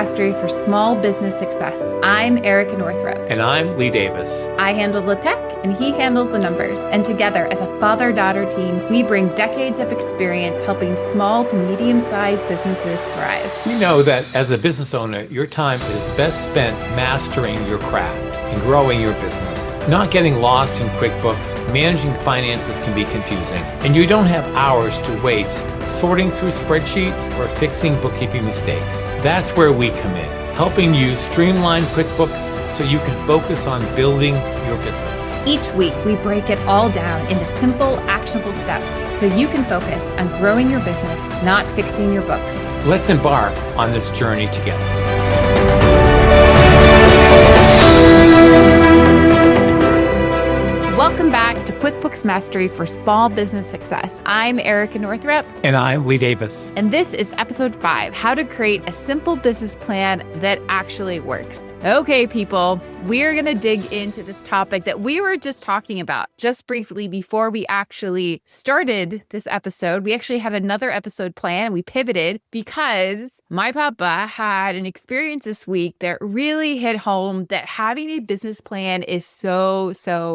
Mastery for small business success. I'm Erica Northrup. And I'm Lee Davis. I handle the tech and he handles the numbers. And together as a father-daughter team, we bring decades of experience helping small to medium-sized businesses thrive. We know that as a business owner, your time is best spent mastering your craft and growing your business. Not getting lost in QuickBooks, managing finances can be confusing, and you don't have hours to waste sorting through spreadsheets or fixing bookkeeping mistakes. That's where we come in, helping you streamline QuickBooks so you can focus on building your business. Each week, we break it all down into simple, actionable steps so you can focus on growing your business, not fixing your books. Let's embark on this journey together. Welcome back to QuickBooks Mastery for Small Business Success. I'm Erica Northrup. And I'm Lee Davis. And this is episode 5, how to create a simple business plan that actually works. Okay, people, we're going to dig into this topic that we were just talking about just briefly before we actually started this episode. We actually had another episode planned. We pivoted because my papa had an experience this week that really hit home that having a business plan is so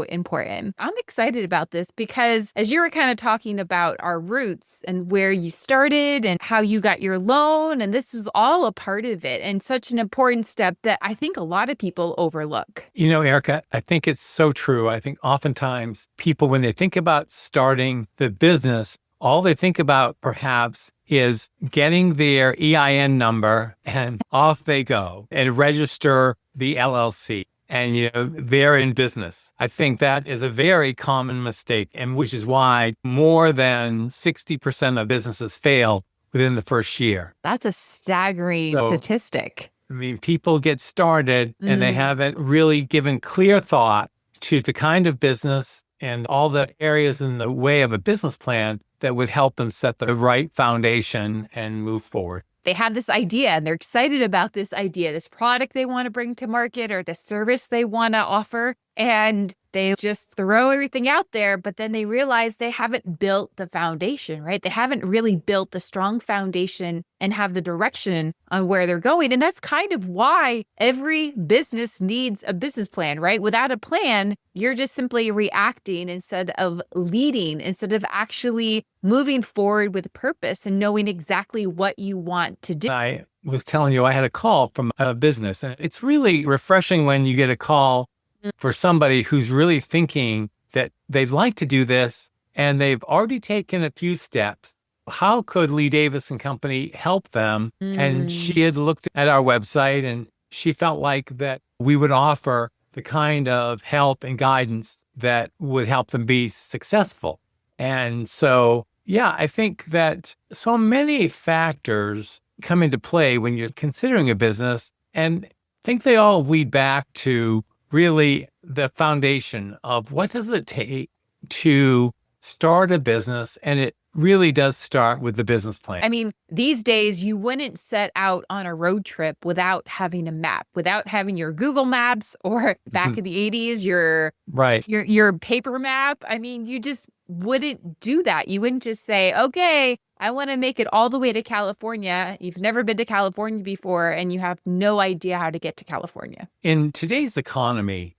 important. I'm excited about this because as you were kind of talking about our roots and where you started and how you got your loan, and this is all a part of it and such an important step that I think a lot of people overlook. You know, Erica, I think it's so true. I think oftentimes people, when they think about starting the business, all they think about perhaps is getting their EIN number and off they go and register the LLC. And, they're in business. I think that is a very common mistake, and which is why more than 60% of businesses fail within the first year. That's a staggering statistic. I mean, people get started and they haven't really given clear thought to the kind of business and all the areas in the way of a business plan that would help them set the right foundation and move forward. They have this idea and they're excited about this idea, this product they want to bring to market or the service they want to offer. And they just throw everything out there, but then they realize they haven't built the foundation, right? They haven't really built the strong foundation and have the direction on where they're going. And that's kind of why every business needs a business plan, right? Without a plan, you're just simply reacting instead of leading, instead of actually moving forward with purpose and knowing exactly what you want to do. I was telling you, I had a call from a business, and it's really refreshing when you get a call for somebody who's really thinking that they'd like to do this and they've already taken a few steps. How could Lee Davis and Company help them? And she had looked at our website and she felt like that we would offer the kind of help and guidance that would help them be successful. And so, yeah, I think that so many factors come into play when you're considering a business, and I think they all lead back to really the foundation of what does it take to start a business. And it really does start with the business plan. I mean, these days you wouldn't set out on a road trip without having a map, without having your Google Maps, or back in the 80s, your paper map. I mean, you just wouldn't do that. You wouldn't just say, okay, I want to make it all the way to California. You've never been to California before, and you have no idea how to get to California. In today's economy,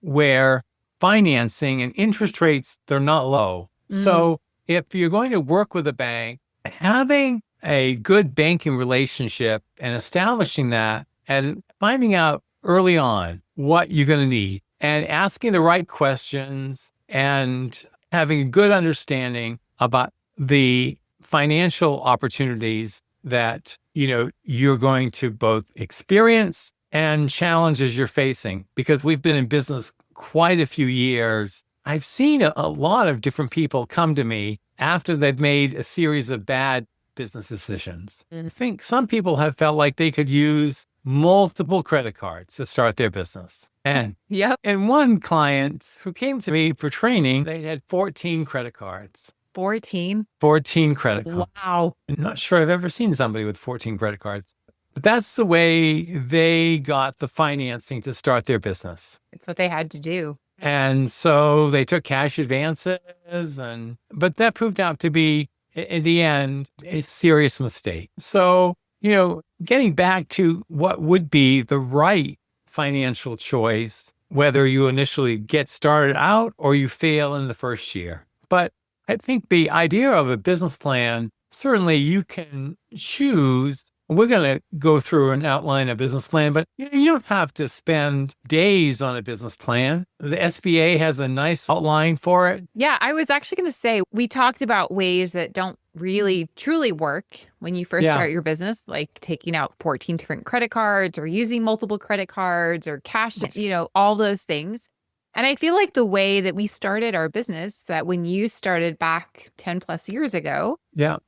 where financing and interest rates, they're not low. So if you're going to work with a bank, having a good banking relationship and establishing that and finding out early on what you're going to need and asking the right questions and having a good understanding about the financial opportunities that, you're going to both experience and challenges you're facing. Because we've been in business quite a few years, I've seen a lot of different people come to me after they've made a series of bad business decisions. I think some people have felt like they could use multiple credit cards to start their business. And one client who came to me for training, they had 14 credit cards. 14 credit cards. Wow. I'm not sure I've ever seen somebody with 14 credit cards. But that's the way they got the financing to start their business. It's what they had to do. And so they took cash advances, but that proved out to be, in the end, a serious mistake. So, getting back to what would be the right financial choice, whether you initially get started out or you fail in the first year. But I think the idea of a business plan, certainly you can choose. We're going to go through and outline a business plan, but you don't have to spend days on a business plan. The SBA has a nice outline for it. Yeah, I was actually going to say, we talked about ways that don't really truly work when you first start your business, like taking out 14 different credit cards or using multiple credit cards or cash, all those things. And I feel like the way that we started our business, that when you started back 10 plus years ago,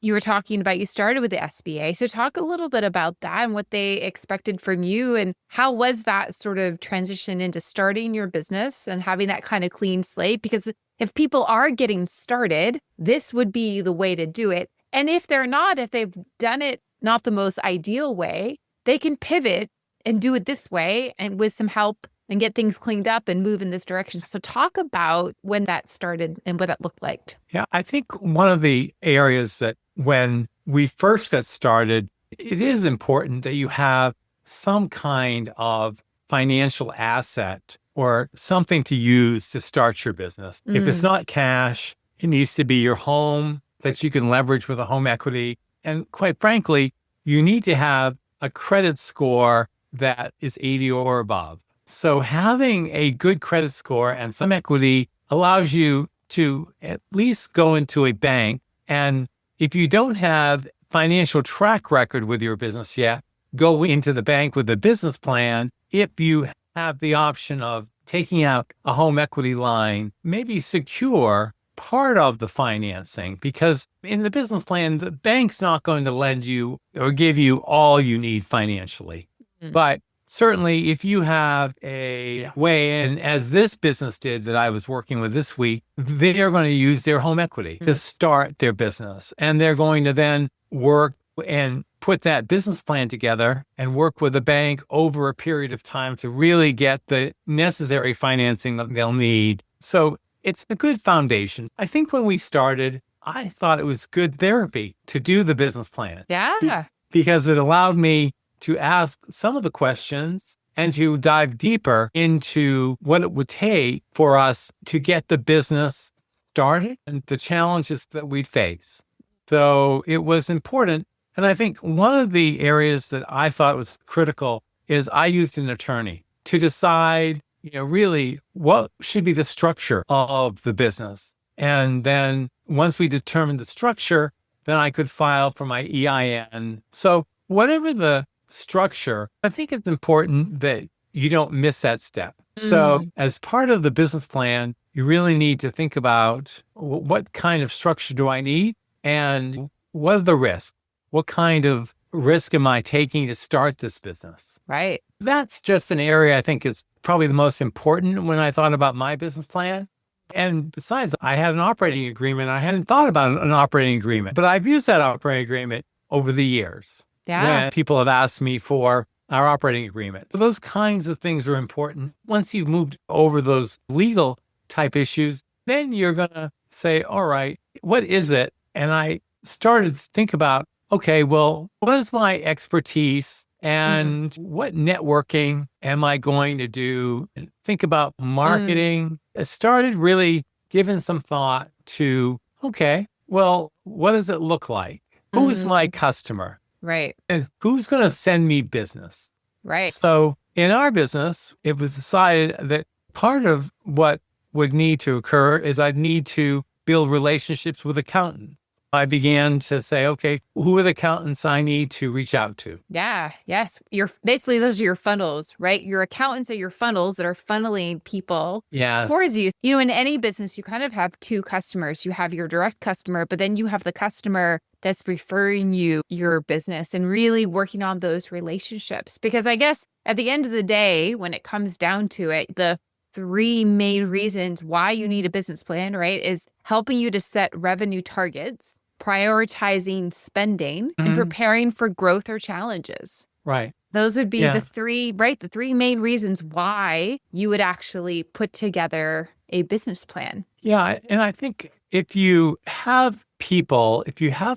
you were talking about you started with the SBA. So talk a little bit about that and what they expected from you, and how was that sort of transition into starting your business and having that kind of clean slate? Because if people are getting started, this would be the way to do it. And if they're not, if they've done it not the most ideal way, they can pivot and do it this way and with some help and get things cleaned up and move in this direction. So talk about when that started and what that looked like. Yeah, I think one of the areas that when we first got started, it is important that you have some kind of financial asset or something to use to start your business. If it's not cash, it needs to be your home that you can leverage with a home equity. And quite frankly, you need to have a credit score that is 80 or above. So having a good credit score and some equity allows you to at least go into a bank. And if you don't have financial track record with your business yet, go into the bank with a business plan. If you have the option of taking out a home equity line, maybe secure part of the financing, because in the business plan, the bank's not going to lend you or give you all you need financially. But certainly, if you have a way, and as this business did that I was working with this week, they are going to use their home equity to start their business. And they're going to then work and put that business plan together and work with the bank over a period of time to really get the necessary financing that they'll need. So it's a good foundation. I think when we started, I thought it was good therapy to do the business plan. Yeah. Because it allowed me to ask some of the questions and to dive deeper into what it would take for us to get the business started and the challenges that we'd face. So it was important. And I think one of the areas that I thought was critical is I used an attorney to decide, really what should be the structure of the business. And then once we determined the structure, then I could file for my EIN. So whatever the structure, I think it's important that you don't miss that step. So as part of the business plan, you really need to think about what kind of structure do I need and what are the risks? What kind of risk am I taking to start this business? Right. That's just an area I think is probably the most important when I thought about my business plan. And besides, I had an operating agreement. I hadn't thought about an operating agreement, but I've used that operating agreement over the years. Yeah. When people have asked me for our operating agreement. So those kinds of things are important. Once you've moved over those legal type issues, then you're going to say, all right, what is it? And I started to think about, okay, well, what is my expertise and what networking am I going to do? And think about marketing. I started really giving some thought to, okay, well, what does it look like? Who is my customer? Right. And who's going to send me business? Right. So in our business, it was decided that part of what would need to occur is I'd need to build relationships with accountants. I began to say, okay, who are the accountants I need to reach out to? Yeah. Yes. Basically, those are your funnels, right? Your accountants are your funnels that are funneling people towards you. In any business, you kind of have two customers. You have your direct customer, but then you have the customer that's referring you your business and really working on those relationships. Because I guess at the end of the day, when it comes down to it, the three main reasons why you need a business plan, right, is helping you to set revenue targets, prioritizing spending, and preparing for growth or challenges. Right. Those would be the three main reasons why you would actually put together a business plan. Yeah. And I think if you have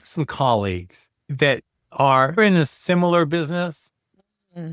some colleagues that are in a similar business,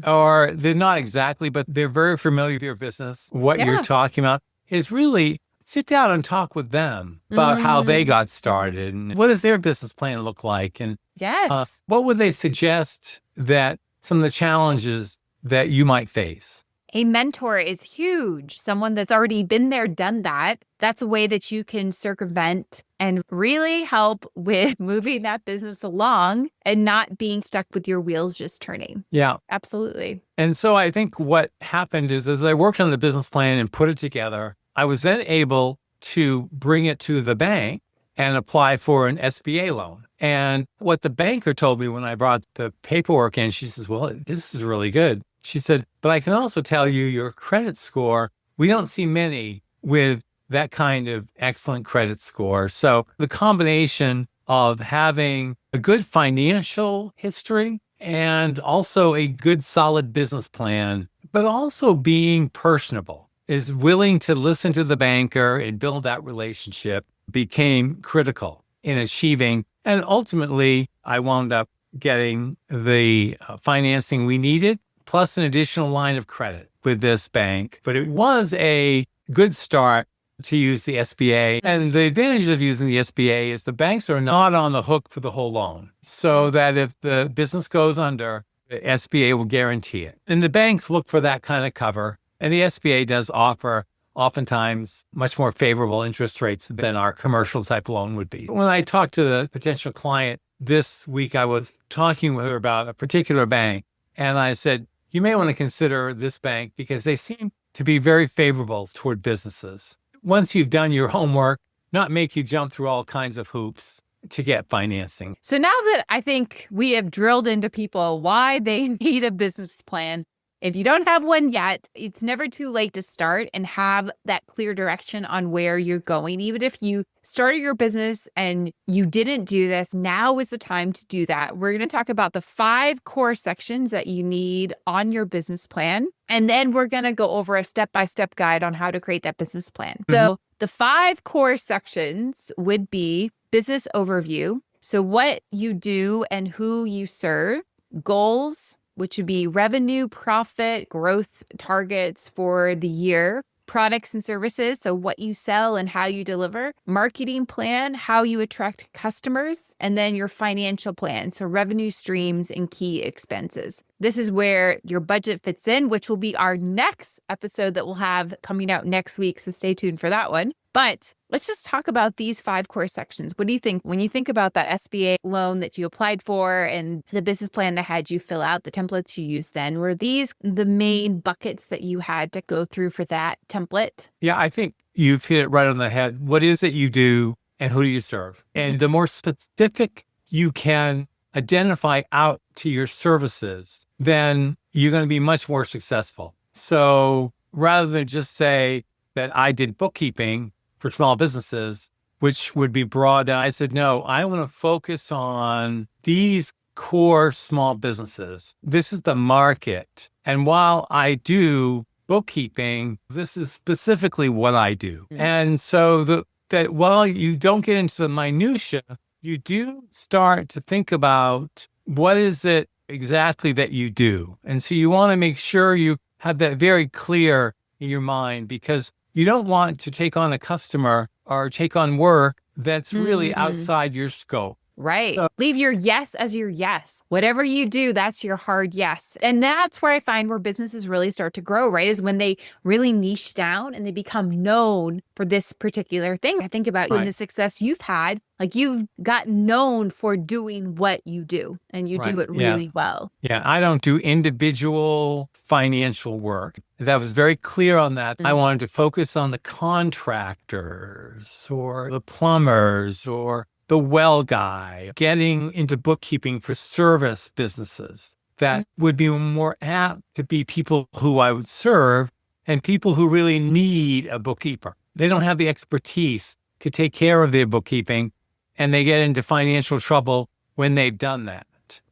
or they're not exactly, but they're very familiar with your business, what you're Yeah. talking about, is really sit down and talk with them about how they got started and what does their business plan look like, and Yes. what would they suggest that some of the challenges that you might face. A mentor is huge. Someone that's already been there, done that. That's a way that you can circumvent and really help with moving that business along and not being stuck with your wheels just turning. Yeah. Absolutely. And so I think what happened is, as I worked on the business plan and put it together, I was then able to bring it to the bank and apply for an SBA loan. And what the banker told me when I brought the paperwork in, she says, well, this is really good. She said, but I can also tell you your credit score, we don't see many with that kind of excellent credit score. So the combination of having a good financial history and also a good, solid business plan, but also being personable, is willing to listen to the banker and build that relationship, became critical in achieving. And ultimately, I wound up getting the financing we needed, plus an additional line of credit with this bank. But it was a good start to use the SBA. And the advantages of using the SBA is the banks are not on the hook for the whole loan. So that if the business goes under, the SBA will guarantee it. And the banks look for that kind of cover. And the SBA does offer oftentimes much more favorable interest rates than our commercial type loan would be. When I talked to the potential client this week, I was talking with her about a particular bank. And I said, you may want to consider this bank because they seem to be very favorable toward businesses. Once you've done your homework, not make you jump through all kinds of hoops to get financing. So now that I think we have drilled into people why they need a business plan, if you don't have one yet, it's never too late to start and have that clear direction on where you're going. Even if you started your business and you didn't do this, now is the time to do that. We're going to talk about the 5 core sections that you need on your business plan. And then we're going to go over a step-by-step guide on how to create that business plan. So the 5 core sections would be business overview. So what you do and who you serve, goals, which would be revenue, profit, growth targets for the year, products and services, so what you sell and how you deliver, marketing plan, how you attract customers, and then your financial plan, so revenue streams and key expenses. This is where your budget fits in, which will be our next episode that we'll have coming out next week, so stay tuned for that one. But let's just talk about these 5 core sections. What do you think when you think about that SBA loan that you applied for and the business plan that had you fill out, the templates you used then? Were these the main buckets that you had to go through for that template? Yeah, I think you've hit it right on the head. What is it you do and who do you serve? And the more specific you can identify out to your services, then you're going to be much more successful. So rather than just say that I did bookkeeping for small businesses, which would be broad, I said, no, I want to focus on these core small businesses. This is the market. And while I do bookkeeping, this is specifically what I do. And so that while you don't get into the minutia, you do start to think about what is it exactly that you do. And so you want to make sure you have that very clear in your mind, because you don't want to take on a customer or take on work that's really outside your scope. Right. So, leave your yes as your yes. Whatever you do, that's your hard yes. And that's where I find where businesses really start to grow, right? Is when they really niche down and they become known for this particular thing. I think about you and the success you've had. Like, you've gotten known for doing what you do, and you do it really well. Yeah, I don't do individual financial work. That was very clear on that. I wanted to focus on the contractors or the plumbers or the well guy, getting into bookkeeping for service businesses that would be more apt to be people who I would serve and people who really need a bookkeeper. They don't have the expertise to take care of their bookkeeping, and they get into financial trouble when they've done that.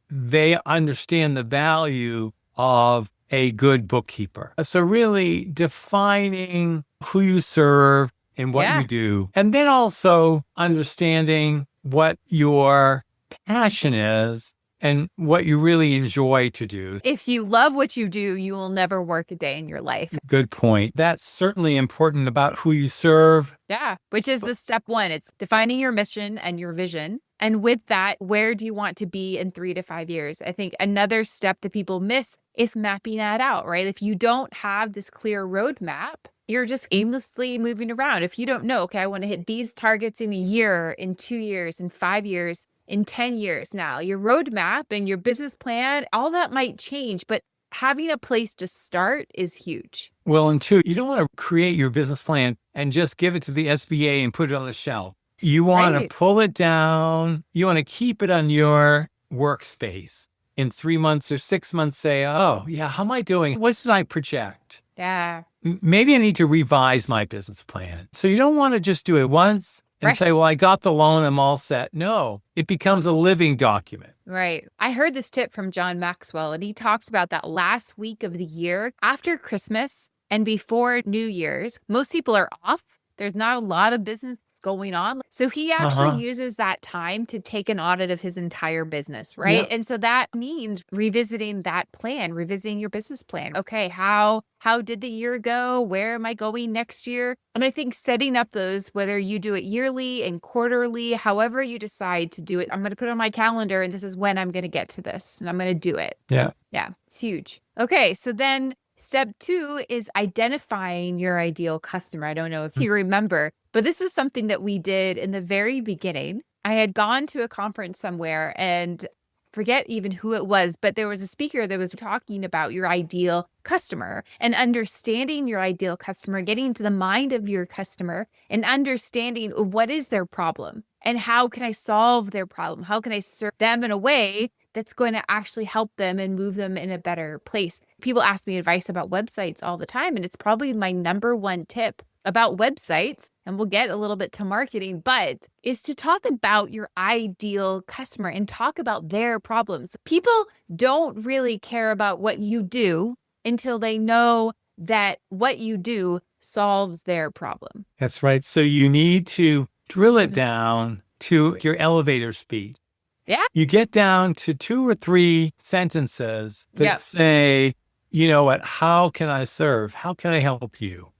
They understand the value of a good bookkeeper. So really defining who you serve and what you do, and then also understanding what your passion is and what you really enjoy to do. If you love what you do, you will never work a day in your life. Good point. That's certainly important about who you serve. Yeah, which is the step one. It's defining your mission and your vision. And with that, where do you want to be in 3 to 5 years? I think another step that people miss is mapping that out, right? If you don't have this clear roadmap, you're just aimlessly moving around. If you don't know, okay, I want to hit these targets in a year, in 2 years, in 5 years, in 10 years. Now, your roadmap and your business plan, all that might change, but having a place to start is huge. Well, and two, you don't want to create your business plan and just give it to the SBA and put it on the shelf. You want to pull it down. You want to keep it on your workspace. In 3 months or 6 months, say, oh, yeah, how am I doing? What did I project? Yeah. Maybe I need to revise my business plan. So you don't want to just do it once and say, well, I got the loan, I'm all set. No, it becomes a living document. Right. I heard this tip from John Maxwell, and he talked about that last week of the year after Christmas and before New Year's. Most people are off. There's not a lot of business going on. So he actually uses that time to take an audit of his entire business, right? And so that means revisiting that plan, revisiting your business plan. Okay, how did the year go? Where am I going next year? And I think setting up those, whether you do it yearly and quarterly, however you decide to do it, I'm going to put it on my calendar and this is when I'm going to get to this and I'm going to do it. Yeah. Yeah, it's huge. Okay, so then step 2 is identifying your ideal customer. I don't know if you remember, but this is something that we did in the very beginning. I had gone to a conference somewhere and forget even who it was, but there was a speaker that was talking about your ideal customer and understanding your ideal customer, getting into the mind of your customer and understanding what is their problem and how can I solve their problem? How can I serve them in a way that's going to actually help them and move them in a better place? People ask me advice about websites all the time, and it's probably my number one tip about websites, and we'll get a little bit to marketing, but is to talk about your ideal customer and talk about their problems. People don't really care about what you do until they know that what you do solves their problem. That's right. So you need to drill it down to your elevator speed. Yeah. You get down to 2 or 3 sentences that say, you know what, how can I serve? How can I help you?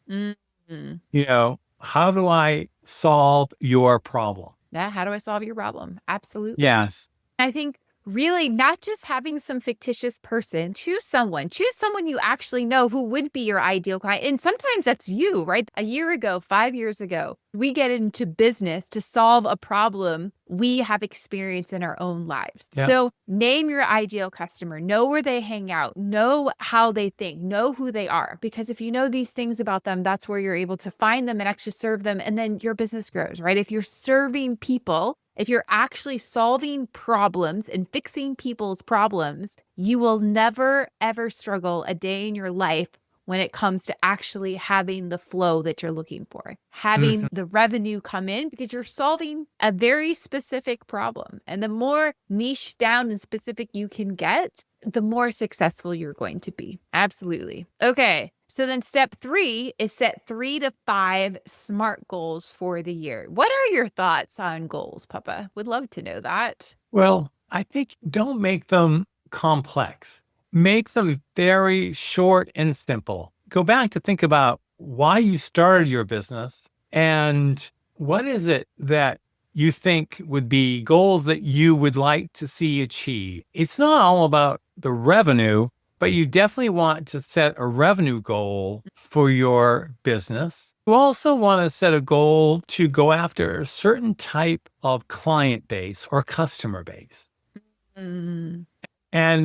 You know, how do I solve your problem? Yeah. How do I solve your problem? Absolutely. Yes. I think really not just having some fictitious person, choose someone you actually know who would be your ideal client. And sometimes that's you, right? A year ago, 5 years ago, we get into business to solve a problem we have experienced in our own lives. Yeah. So name your ideal customer, know where they hang out, know how they think, know who they are. Because if you know these things about them, that's where you're able to find them and actually serve them. And then your business grows, right? If you're serving people, if you're actually solving problems and fixing people's problems, you will never, ever struggle a day in your life when it comes to actually having the flow that you're looking for, having the revenue come in because you're solving a very specific problem. And the more niche down and specific you can get, the more successful you're going to be. Absolutely. Okay. So then step 3 is set 3 to 5 SMART goals for the year. What are your thoughts on goals, Papa? Would love to know that. Well, I think don't make them complex. Make them very short and simple. Go back to think about why you started your business and what is it that you think would be goals that you would like to see achieved. It's not all about the revenue, but you definitely want to set a revenue goal for your business. You also want to set a goal to go after a certain type of client base or customer base. And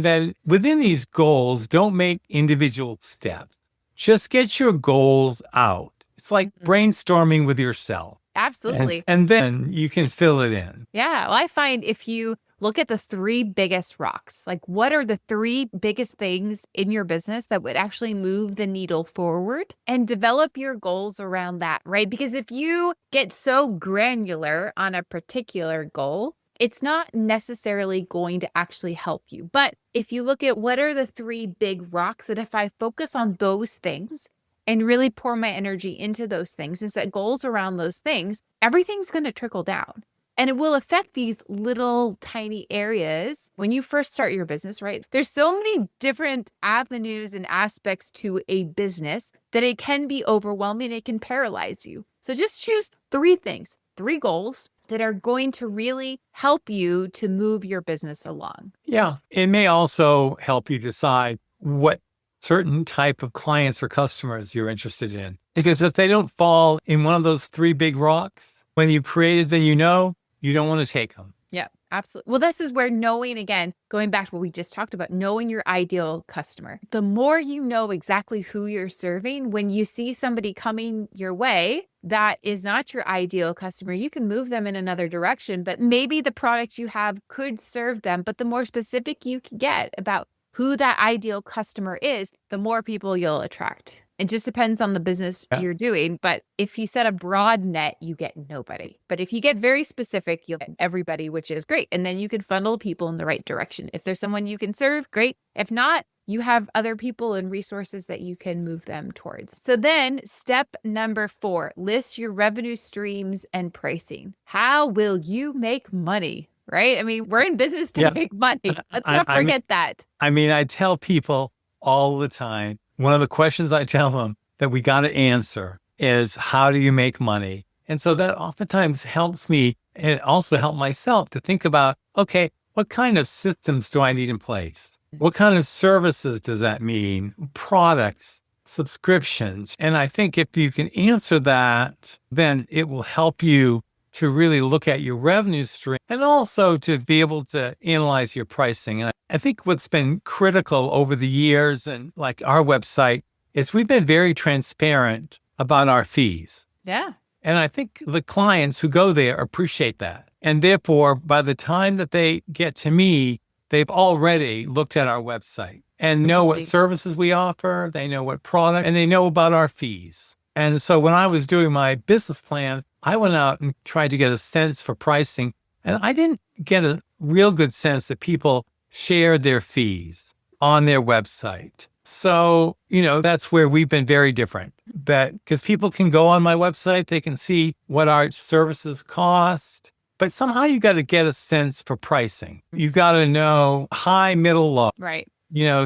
then within these goals, don't make individual steps. Just get your goals out. It's like brainstorming with yourself. Absolutely. And then you can fill it in. Yeah. Well, I find if you look at the 3 biggest rocks, like what are the 3 biggest things in your business that would actually move the needle forward, and develop your goals around that, right? Because if you get so granular on a particular goal, it's not necessarily going to actually help you. But if you look at what are the 3 big rocks that if I focus on those things and really pour my energy into those things and set goals around those things, everything's going to trickle down. And it will affect these little tiny areas when you first start your business, right? There's so many different avenues and aspects to a business that it can be overwhelming. It can paralyze you. So just choose 3 things, 3 goals that are going to really help you to move your business along. Yeah. It may also help you decide what certain type of clients or customers you're interested in. Because if they don't fall in one of those 3 big rocks, when you created them, you don't want to take them. Yeah, absolutely. Well, this is where knowing, again, going back to what we just talked about, knowing your ideal customer. The more you know exactly who you're serving, when you see somebody coming your way that is not your ideal customer, you can move them in another direction, but maybe the product you have could serve them. But the more specific you can get about who that ideal customer is, the more people you'll attract. It just depends on the business you're doing. But if you set a broad net, you get nobody. But if you get very specific, you'll get everybody, which is great. And then you can funnel people in the right direction. If there's someone you can serve, great. If not, you have other people and resources that you can move them towards. So then step number 4, list your revenue streams and pricing. How will you make money? Right? I mean, we're in business to make money. Let's not forget that. I tell people all the time, one of the questions I tell them that we got to answer is, how do you make money? And so that oftentimes helps me, and it also helped myself to think about, okay, what kind of systems do I need in place? What kind of services does that mean? Products, subscriptions. And I think if you can answer that, then it will help you to really look at your revenue stream and also to be able to analyze your pricing. And I think what's been critical over the years, and like our website, is we've been very transparent about our fees. Yeah. And I think the clients who go there appreciate that. And therefore, by the time that they get to me, they've already looked at our website and know what services we offer, they know what product, and they know about our fees. And so when I was doing my business plan, I went out and tried to get a sense for pricing, and I didn't get a real good sense that people shared their fees on their website. So, that's where we've been very different, because people can go on my website, they can see what our services cost, but somehow you got to get a sense for pricing. You got to know high, middle, low. Right.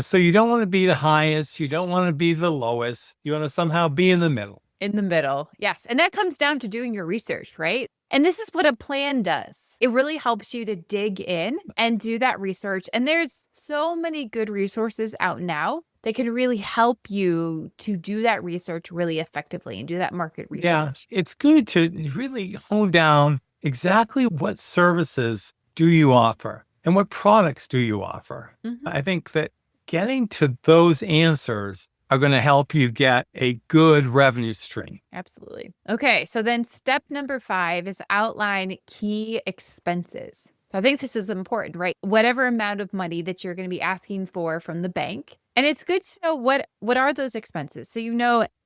So you don't want to be the highest, you don't want to be the lowest, you want to somehow be in the middle. In the middle. Yes. And that comes down to doing your research, right? And this is what a plan does. It really helps you to dig in and do that research. And there's so many good resources out now that can really help you to do that research really effectively and do that market research. Yeah, it's good to really hone down exactly what services do you offer and what products do you offer. Mm-hmm. I think that getting to those answers are going to help you get a good revenue stream. Absolutely. Okay. So then step number 5 is outline key expenses. So I think this is important, right? Whatever amount of money that you're going to be asking for from the bank. And it's good to know what are those expenses. So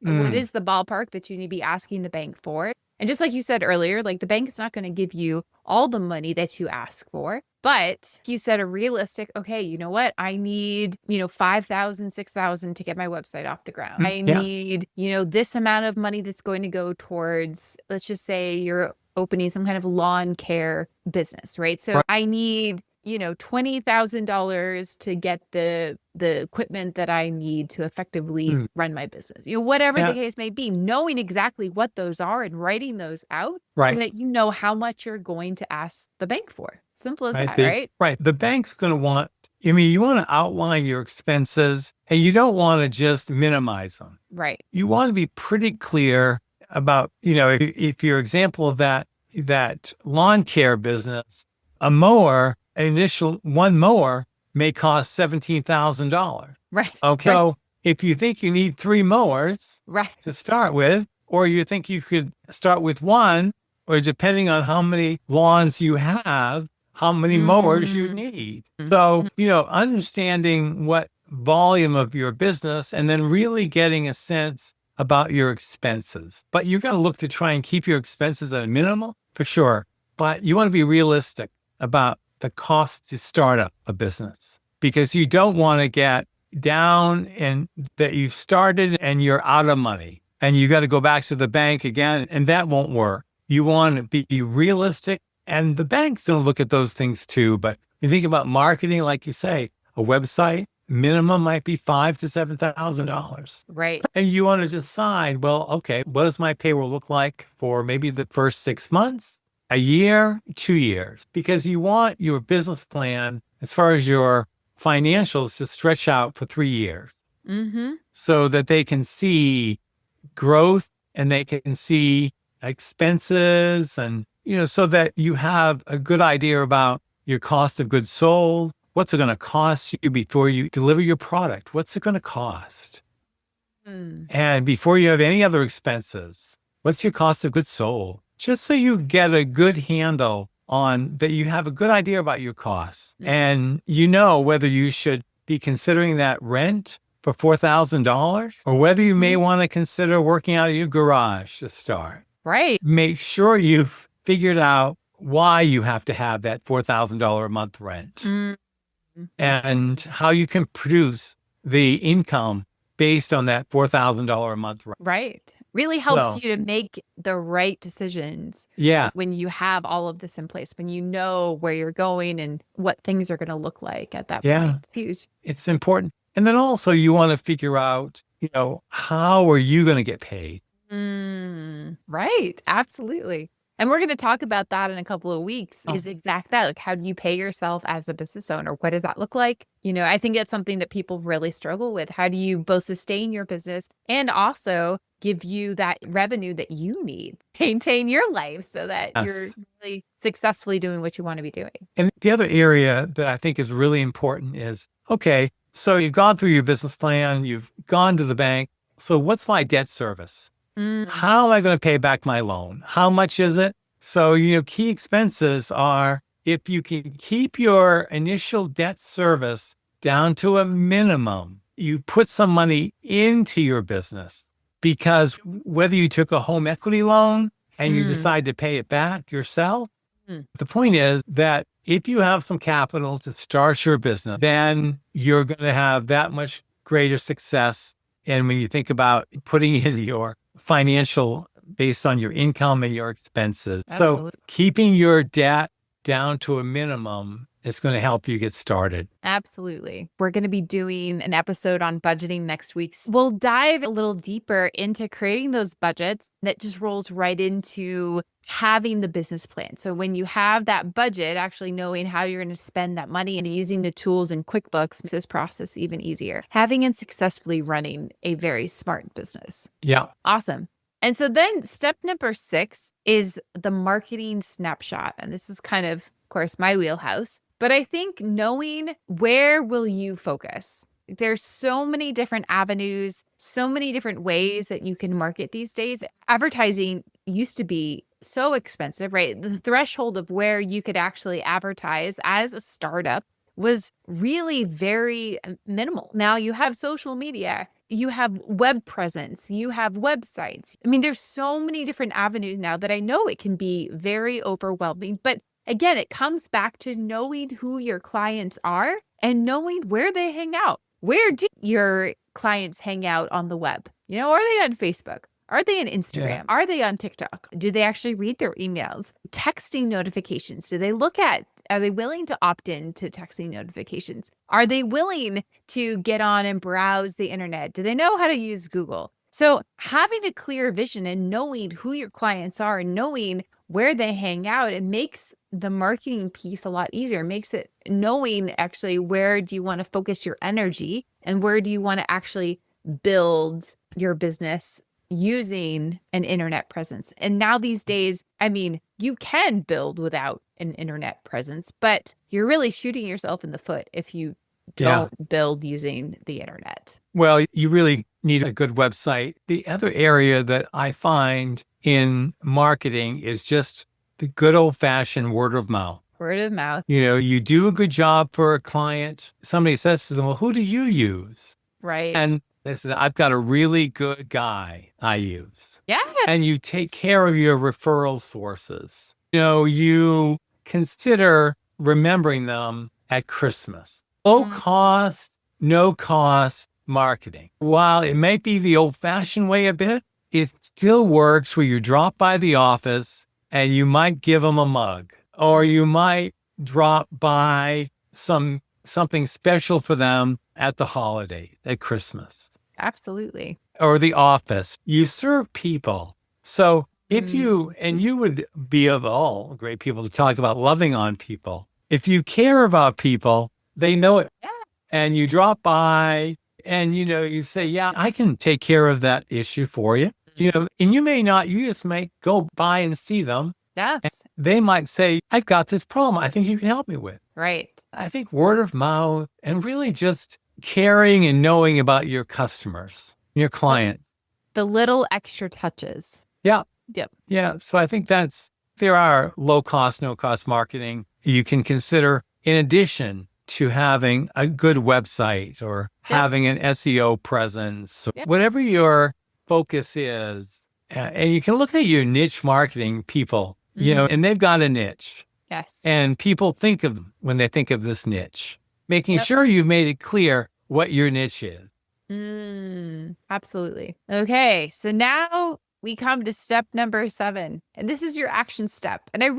what is the ballpark that you need to be asking the bank for. And just like you said earlier, like the bank is not going to give you all the money that you ask for. But you said a realistic, okay, you know what? I need, $5,000, $6,000 to get my website off the ground. I need, this amount of money that's going to go towards, let's just say you're opening some kind of lawn care business, right? So I need, $20,000 to get the equipment that I need to effectively run my business. Whatever the case may be, knowing exactly what those are and writing those out so that you know how much you're going to ask the bank for. Simple as that, right? Right. The bank's going to want, you want to outline your expenses and you don't want to just minimize them. Right. You want to be pretty clear about, if your example of that lawn care business, one mower may cost $17,000. Right. Okay. So if you think you need 3 mowers to start with, or you think you could start with 1, or depending on how many lawns you have, how many mowers you need. So, understanding what volume of your business and then really getting a sense about your expenses. But you got to look to try and keep your expenses at a minimum for sure. But you want to be realistic about the cost to start up a business, because you don't want to get down and that you've started and you're out of money and you got to go back to the bank again, and that won't work. You want to be realistic And the bank's going to look at those things too. But you think about marketing, like you say, a website minimum might be $5,000 to $7,000. Right. And you want to decide, well, okay, what does my payroll look like for maybe the first 6 months, a year, 2 years? Because you want your business plan, as far as your financials, to stretch out for 3 years so that they can see growth and they can see expenses and, so that you have a good idea about your cost of goods sold. What's it going to cost you before you deliver your product? What's it going to cost? And before you have any other expenses, what's your cost of goods sold? Just so you get a good handle on that, you have a good idea about your costs and whether you should be considering that rent for $4,000 or whether you may want to consider working out of your garage to start. Right. Make sure you've figured out why you have to have that $4,000 a month rent and how you can produce the income based on that $4,000 a month rent. Right. Really helps you to make the right decisions. Yeah. When you have all of this in place, when you know where you're going and what things are going to look like at that point. It's huge. It's important. And then also you want to figure out, how are you going to get paid? Right. Absolutely. And we're going to talk about that in a couple of weeks is exact that. Like, how do you pay yourself as a business owner? What does that look like? I think it's something that people really struggle with. How do you both sustain your business and also give you that revenue that you need, maintain your life so that you're really successfully doing what you want to be doing? And the other area that I think is really important is, okay, so you've gone through your business plan, you've gone to the bank. So what's my debt service? How am I going to pay back my loan? How much is it? So, key expenses are, if you can keep your initial debt service down to a minimum, you put some money into your business, because whether you took a home equity loan and you decide to pay it back yourself, the point is that if you have some capital to start your business, then you're going to have that much greater success. And when you think about putting in your financial based on your income and your expenses. Absolutely. So keeping your debt down to a minimum is going to help you get started. Absolutely. We're going to be doing an episode on budgeting next week. We'll dive a little deeper into creating those budgets that just rolls right into having the business plan. So when you have that budget, actually knowing how you're going to spend that money and using the tools in QuickBooks makes this process even easier. Having and successfully running a very smart business. Yeah. Awesome. And so then step number 6 is the marketing snapshot. And this is kind of course, my wheelhouse. But I think knowing where will you focus? There's so many different avenues, so many different ways that you can market these days. Advertising used to be so expensive, right? The threshold of where you could actually advertise as a startup was really very minimal. Now you have social media, you have web presence, you have websites. I mean, there's so many different avenues now that I know it can be very overwhelming. But again, it comes back to knowing who your clients are and knowing where they hang out. Where do your clients hang out on the web? Are they on Facebook? Are they on Instagram? Yeah. Are they on TikTok? Do they actually read their emails? Texting notifications. Are they willing to opt in to texting notifications? Are they willing to get on and browse the internet? Do they know how to use Google? So having a clear vision and knowing who your clients are and knowing where they hang out, it makes the marketing piece a lot easier. It makes it knowing actually where do you want to focus your energy and where do you want to actually build your business using an internet presence. And now these days, I mean, you can build without an internet presence, but you're really shooting yourself in the foot if you don't build using the internet. Well, you really need a good website. The other area that I find in marketing is just the good old-fashioned word of mouth. Word of mouth. You do a good job for a client. Somebody says to them, well, who do you use? Right. And they said, I've got a really good guy I use. Yeah. And you take care of your referral sources. You consider remembering them at Christmas. Low cost, no cost marketing. While it might be the old-fashioned way a bit, it still works where you drop by the office and you might give them a mug or you might drop by something special for them at the holidays, at Christmas. Absolutely. Or the office. You serve people. So if Mm. and you would be of all great people to talk about loving on people. If you care about people, they know it. Yeah. And you drop by and, you say, yeah, I can take care of that issue for you. And you may not, you just may go by and see them. And Yes. they might say, I've got this problem I think you can help me with. Right. I think word of mouth and really just caring and knowing about your customers, your clients. The little extra touches. Yeah. Yep. Yeah. So I think there are low cost, no cost marketing you can consider in addition to having a good website or having an SEO presence, whatever your focus is. And you can look at your niche marketing people, and they've got a niche. Yes. And people think of them when they think of this niche, making sure you've made it clear what your niche is. Absolutely. Okay. So now we come to step number 7, and this is your action step. And I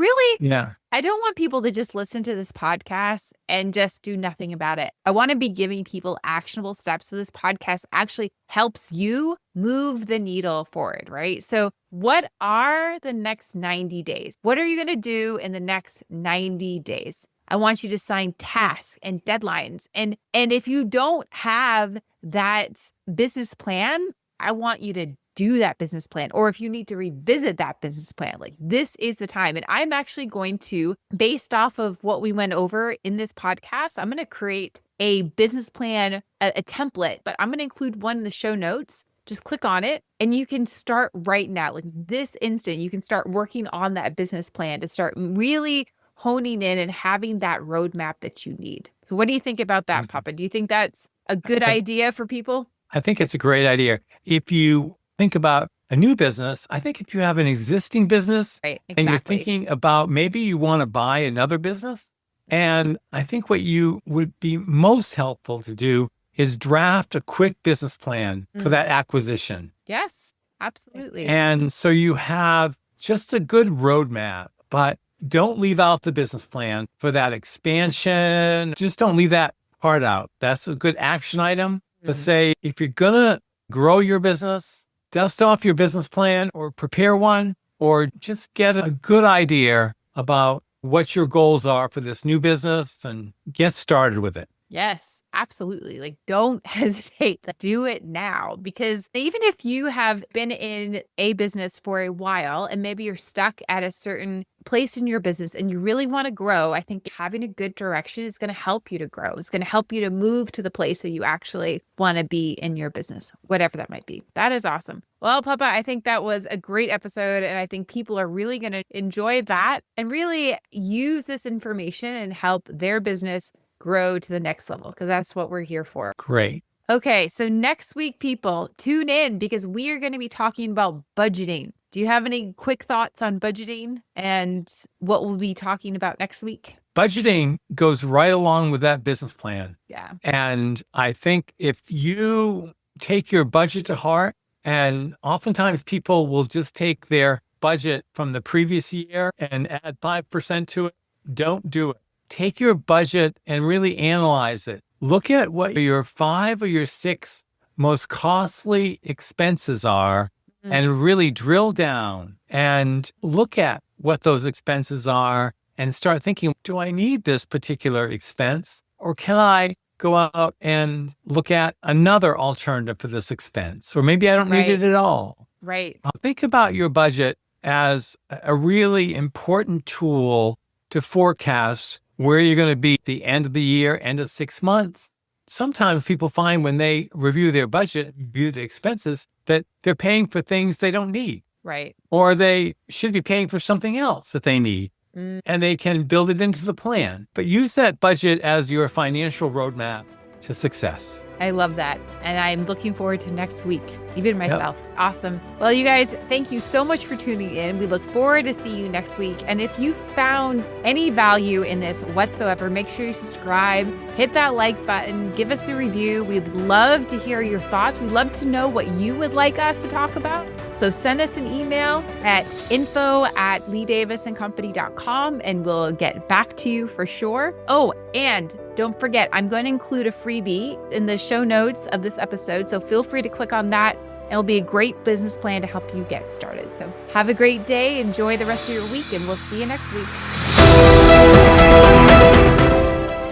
don't want people to just listen to this podcast and just do nothing about it. I want to be giving people actionable steps. So this podcast actually helps you move the needle forward, right? So what are the next 90 days? What are you going to do in the next 90 days? I want you to assign tasks and deadlines. And if you don't have that business plan, I want you to do that business plan. Or if you need to revisit that business plan, like this is the time. And I'm actually going to, based off of what we went over in this podcast, I'm going to create a business plan, a template, but I'm going to include one in the show notes. Just click on it and you can start right now. Like this instant, you can start working on that business plan to start really honing in and having that roadmap that you need. So what do you think about that, Papa? Do you think that's a good idea for people? I think it's a great idea. If you think about a new business, I think if you have an existing business and you're thinking about maybe you want to buy another business, and I think what you would be most helpful to do is draft a quick business plan for that acquisition. Yes, absolutely. And so you have just a good roadmap, but don't leave out the business plan for that expansion. Just don't leave that part out. That's a good action item. But say, if you're going to grow your business, dust off your business plan or prepare one, or just get a good idea about what your goals are for this new business and get started with it. Yes, absolutely. Like, don't hesitate. Do it now, because even if you have been in a business for a while and maybe you're stuck at a certain place in your business and you really want to grow, I think having a good direction is going to help you to grow. It's going to help you to move to the place that you actually want to be in your business, whatever that might be. That is awesome. Well, Papa, I think that was a great episode, and I think people are really going to enjoy that and really use this information and help their business grow to the next level, because that's what we're here for. Great. Okay, so next week, people, tune in because we are going to be talking about budgeting. Do you have any quick thoughts on budgeting and what we'll be talking about next week? Budgeting goes right along with that business plan. Yeah. And I think if you take your budget to heart, and oftentimes people will just take their budget from the previous year and add 5% to it, don't do it. Take your budget and really analyze it. Look at what your 5 or your 6 most costly expenses are and really drill down and look at what those expenses are and start thinking, do I need this particular expense, or can I go out and look at another alternative for this expense? Or maybe I don't need it at all. Right. Think about your budget as a really important tool to forecast where you're going to be at the end of the year, end of 6 months. Sometimes people find when they review their budget, review the expenses, that they're paying for things they don't need. Right. Or they should be paying for something else that they need. And they can build it into the plan. But use that budget as your financial roadmap to success. I love that. And I'm looking forward to next week, even myself. Yep. Awesome. Well, you guys, thank you so much for tuning in. We look forward to see you next week. And if you found any value in this whatsoever, make sure you subscribe, hit that like button, give us a review. We'd love to hear your thoughts. We'd love to know what you would like us to talk about. So send us an email at info@leedavisandcompany.com and we'll get back to you for sure. Oh, and don't forget, I'm going to include a freebie in the show notes of this episode. So feel free to click on that. It'll be a great business plan to help you get started. So have a great day. Enjoy the rest of your week, and we'll see you next week.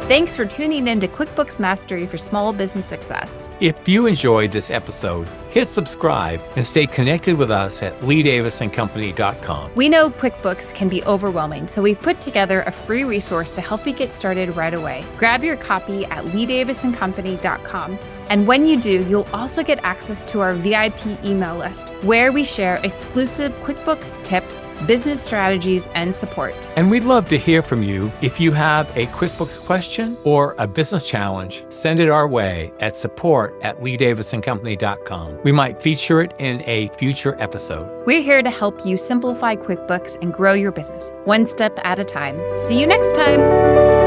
Thanks for tuning in to QuickBooks Mastery for Small Business Success. If you enjoyed this episode, hit subscribe and stay connected with us at leedavisandcompany.com. We know QuickBooks can be overwhelming, so we've put together a free resource to help you get started right away. Grab your copy at leedavisandcompany.com. And when you do, you'll also get access to our VIP email list, where we share exclusive QuickBooks tips, business strategies, and support. And we'd love to hear from you. If you have a QuickBooks question or a business challenge, send it our way at support@leedavisandcompany.com. We might feature it in a future episode. We're here to help you simplify QuickBooks and grow your business, one step at a time. See you next time.